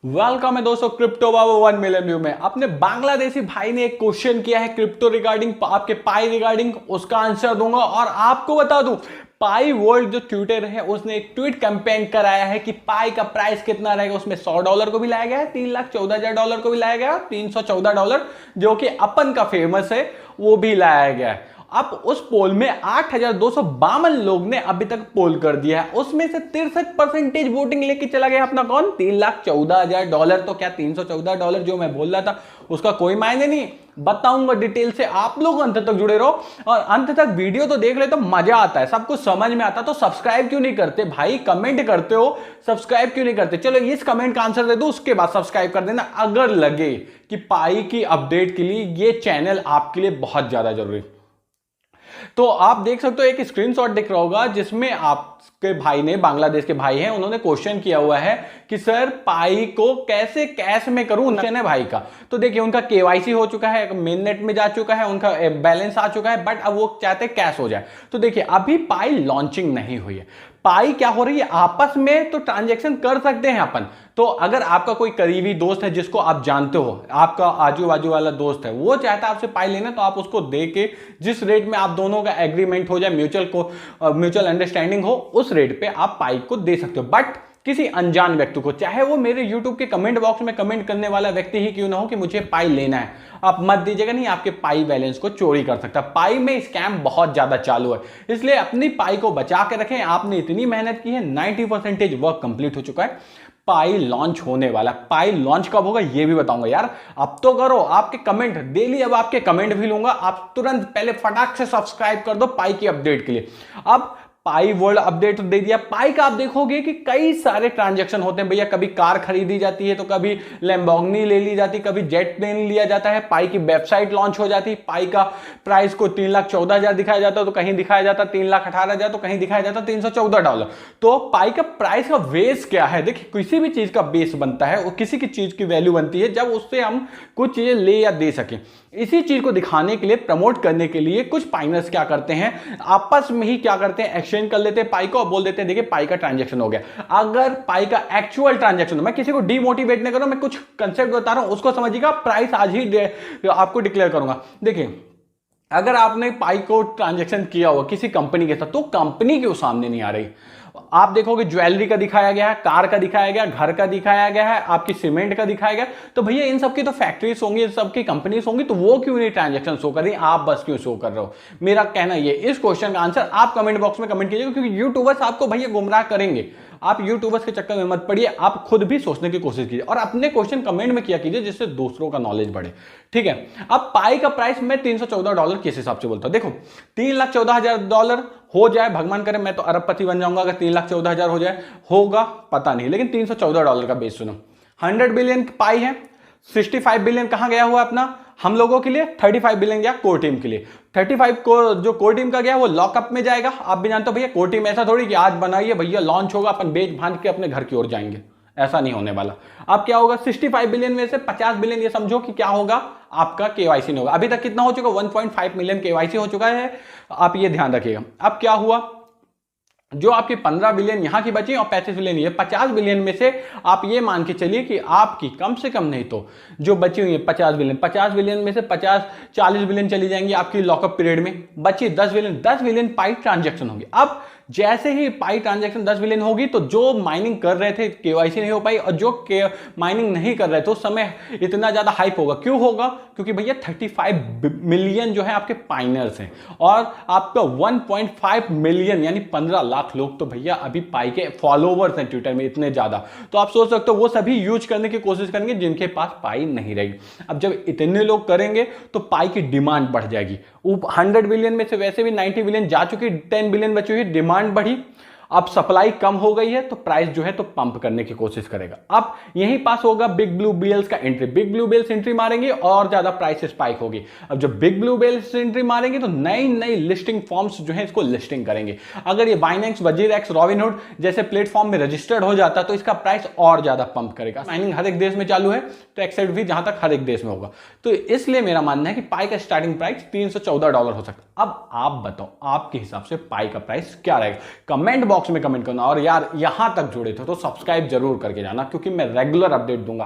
Welcome है दोस्तों crypto बाबू 1 million view में। अपने बांग्लादेशी भाई ने एक क्वेश्चन किया है क्रिप्टो रिगार्डिंग, आपके पाई रिगार्डिंग, उसका आंसर दूंगा। और आपको बता दूं, पाई वर्ल्ड जो ट्विटर है उसने एक ट्वीट कैंपेन कराया है कि पाई का प्राइस कितना रहेगा। उसमें $100 को भी लाया गया है, $3,14,000 को भी लाया गया है, $314 जो कि अपन का फेमस है वो भी लाया गया है। अब उस पोल में 8,252 लोग ने अभी तक पोल कर दिया है, उसमें से 63% वोटिंग लेके चला गया अपना कौन, $3,14,000। तो क्या $314 जो मैं बोल रहा था उसका कोई मायने नहीं, बताऊंगा डिटेल से। आप लोग अंत तक जुड़े रहो और अंत तक वीडियो तो देख ले तो मजा आता है, सब कुछ समझ में आता। तो सब्सक्राइब क्यों नहीं करते भाई, कमेंट करते हो, सब्सक्राइब क्यों नहीं करते? चलो इस कमेंट का आंसर दे दो, उसके बाद सब्सक्राइब कर देना अगर लगे कि पाई की अपडेट के लिए ये चैनल आपके लिए बहुत ज्यादा जरूरी। तो आप देख सकते हो एक स्क्रीनशॉट दिख रहा होगा जिसमें आपके भाई ने, बांग्लादेश के भाई हैं, उन्होंने क्वेश्चन किया हुआ है कि सर पाई को कैसे कैश में करूं है भाई का। तो देखिए उनका केवाईसी हो चुका है, मेन नेट में जा चुका है, उनका बैलेंस आ चुका है, बट अब वो चाहते हैं कैश हो जाए। तो देखिए अभी पाई लॉन्चिंग नहीं हुई है, पाई क्या हो रही है आपस में तो ट्रांजैक्शन कर सकते हैं अपन। तो अगर आपका कोई करीबी दोस्त है जिसको आप जानते हो, आपका आजू बाजू वाला दोस्त है, वो चाहता है आपसे पाई लेना, तो आप उसको दे के जिस रेट में आप दोनों का एग्रीमेंट हो जाए, म्यूचुअल अंडरस्टैंडिंग हो, उस रेट पे आप पाई को दे सकते हो। बट किसी अनजान व्यक्ति को, चाहे वो मेरे YouTube के कमेंट बॉक्स में कमेंट करने वाला व्यक्ति ही क्यों ना हो, कि मुझे पाई लेना है, आप मत दीजिएगा। नहीं, आपके पाई बैलेंस को चोरी कर सकता है। पाई में स्कैम बहुत ज्यादा चालू है, इसलिए अपनी पाई को बचा के रखें। आपने इतनी मेहनत की है, 90% वर्क कंप्लीट हो चुका है, पाई लॉन्च होने वाला। पाई लॉन्च कब होगा ये भी बताऊंगा यार, अब तो करो। आपके कमेंट डेली, अब आपके कमेंट भी लूंगा। आप तुरंत पहले फटाक से सब्सक्राइब कर दो पाई की अपडेट के लिए। अब पाई वर्ल्ड अपडेट दे दिया। पाई का आप देखोगे कि कई सारे ट्रांजैक्शन होते हैं भैया, कभी कार खरीदी जाती है तो कभी लैम्बोर्गिनी ले ली जाती, कभी जेट प्लेन लिया जाता है, पाई की वेबसाइट लॉन्च हो जाती, पाई का प्राइस को 3,14,000 दिखाया जाता है, तो कहीं दिखाया जाता 3,18,000, तो कहीं दिखाया जाता $314। तो पाई का प्राइस का बेस क्या है? देखिए किसी भी चीज का बेस बनता है, वो किसी की चीज की वैल्यू बनती है जब उससे हम कुछ चीजें ले या दे सकें। इसी चीज को दिखाने के लिए, प्रमोट करने के लिए कुछ पाइनर्स क्या करते हैं, आपस में ही क्या करते हैं, एक्सचेंज कर लेते हैं पाई को और बोल देते हैं देखिए पाई का ट्रांजैक्शन हो गया। अगर पाई का एक्चुअल ट्रांजैक्शन हो, मैं किसी को डीमोटिवेट नहीं कर रहा हूं, मैं कुछ कंसेप्ट बता रहा हूं, उसको समझिएगा। प्राइस आज ही आपको डिक्लेयर करूंगा। देखिए अगर आपने पाई को ट्रांजैक्शन किया हुआ किसी कंपनी के साथ, तो कंपनी क्यों सामने नहीं आ रही? आप देखोगे ज्वेलरी का दिखाया गया है, कार का दिखाया गया, घर का दिखाया गया है, आपकी सीमेंट का दिखाया गया। तो भैया इन सबकी तो फैक्ट्रीज होंगी, इन सबकी कंपनीज होंगी, तो वो क्यों नहीं ट्रांजैक्शन शो कर रही, आप बस क्यों शो कर रहे हो? मेरा कहना ये, इस क्वेश्चन का आंसर आप कमेंट बॉक्स में कमेंट कीजिएगा, क्योंकि यूट्यूबर्स आपको भैया गुमराह करेंगे। आप यूट्यूबर्स के चक्कर में मत पड़िए, आप खुद भी सोचने की कोशिश कीजिए और अपने क्वेश्चन कमेंट में किया कीजिए, जिससे दूसरों का नॉलेज बढ़े। ठीक है, अब पाई का प्राइस मैं $314 किस हिसाब से बोलता हूं। देखो $3,14,000 हो जाए, भगवान करे मैं तो अरबपति बन जाऊंगा अगर 3,14,000 हो जाए, होगा पता नहीं, लेकिन $314 का बेस सुनो। 100 बिलियन पाई है, 65 बिलियन कहां गया हुआ अपना हम लोगों के लिए, 35 बिलियन गया कोर टीम के लिए। 35 को जो कोर टीम का गया वो लॉकअप में जाएगा। आप भी जानते हो भैया कोर टीम ऐसा थोड़ी कि आज बनाइए भैया लॉन्च होगा, अपन बेच भांज के अपने घर की ओर जाएंगे, ऐसा नहीं होने वाला। अब क्या होगा, 65 बिलियन में से 50 बिलियन ये समझो कि क्या होगा, आपका केवाईसी नहीं होगा। अभी तक कितना हो चुका, 1.5 मिलियन केवाईसी हो चुका है, आप ये ध्यान रखिएगा। अब क्या हुआ, जो आपकी 15 बिलियन यहां की बची और 35 बिलियन ये, 50 बिलियन में से आप ये मान के चलिए कि आपकी कम से कम नहीं तो जो बची हुई है 50 बिलियन में से 40 बिलियन चली जाएंगी आपकी लॉकअप पीरियड में, बची 10 बिलियन पाई ट्रांजैक्शन होगी। अब जैसे ही पाई ट्रांजैक्शन 10 बिलियन होगी, तो जो माइनिंग कर रहे थे केवाईसी नहीं हो पाई, और जो माइनिंग नहीं कर रहे थे उस समय इतना ज्यादा हाइप होगा। क्यों होगा? क्योंकि भैया 35 मिलियन जो है आपके पाइनर्स हैं, और आपका 1.5 मिलियन यानी 15 लाख लोग तो भैया अभी पाई के फॉलोवर्स हैं ट्विटर में, इतने ज्यादा। तो आप सोच सकते हो वो सभी यूज करने की कोशिश करेंगे जिनके पास पाई नहीं रहेगी। अब जब इतने लोग करेंगे तो पाई की डिमांड बढ़ जाएगी। 100 बिलियन में से वैसे भी 90 बिलियन जा चुकी, 10 बिलियन बची हुई, डिमांड बढ़ी, अब सप्लाई कम हो गई है, तो प्राइस जो है तो पंप करने की कोशिश करेगा। अब यहीं पास होगा बिग ब्लू बेल्स का entry. Big blue bells entry मारेंगे और ज्यादा प्राइस स्पाइक होगी। अब जब बिग ब्लू बेल्स एंट्री मारेंगे तो नई नई लिस्टिंग फॉर्म्स जो है इसको लिस्टिंग करेंगे। अगर ये बाइनेंस, वजीरएक्स, रॉबिनहुड जैसे प्लेटफॉर्म में रजिस्टर्ड हो जाता तो इसका प्राइस और ज्यादा पंप करेगा। माइनिंग हर एक देश में चालू है, तो एक्सेट भी जहां तक हर एक देश में होगा। तो इसलिए मेरा मानना है कि पाई का स्टार्टिंग प्राइस $314 हो सकता है। अब आप बताओ आपके हिसाब से पाई का प्राइस क्या रहेगा, कमेंट बॉक्स बॉक्स में कमेंट करना। और यार यहां तक जुड़े थे तो सब्सक्राइब जरूर करके जाना, क्योंकि मैं रेगुलर अपडेट दूंगा